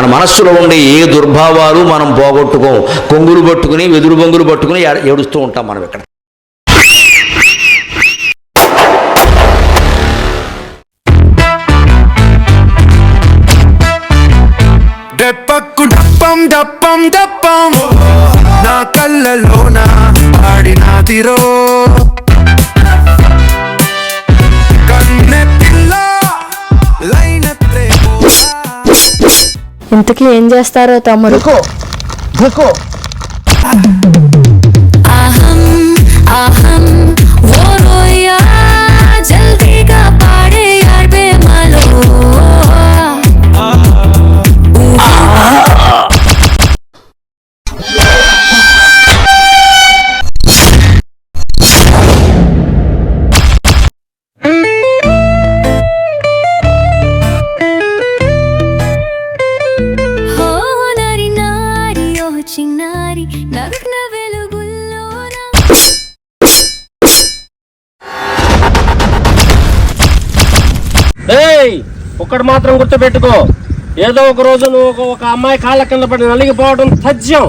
మన మనస్సులో ఉండే ఏ దుర్భావాలు మనం పోగొట్టుకోం. కొంగులు పట్టుకుని వెదురు బొంగులు పట్టుకుని ఏడుస్తూ ఉంటాం మనం ఇక్కడ. దెప్పకు డప్పం డప్పం డప్పం నా కళ్ళలోన ఆడినాదిరో కన్నె పిల్ల లైనత్రే ఇంతకీ ఏం చేస్తారో తమ్ముడు? అహం అహం ఓ రోయా జల్దీగా పాడే యార్ బే malo ho nari nari oh chinari nagna velugulona ఏయ్, ఒక్కటి మాత్రం గుర్తుపెట్టుకో, ఏదో ఒక రోజు నువ్వు ఒక అమ్మాయి కాళ్ళ కింద పడి నలిగిపోవడం తథ్యం.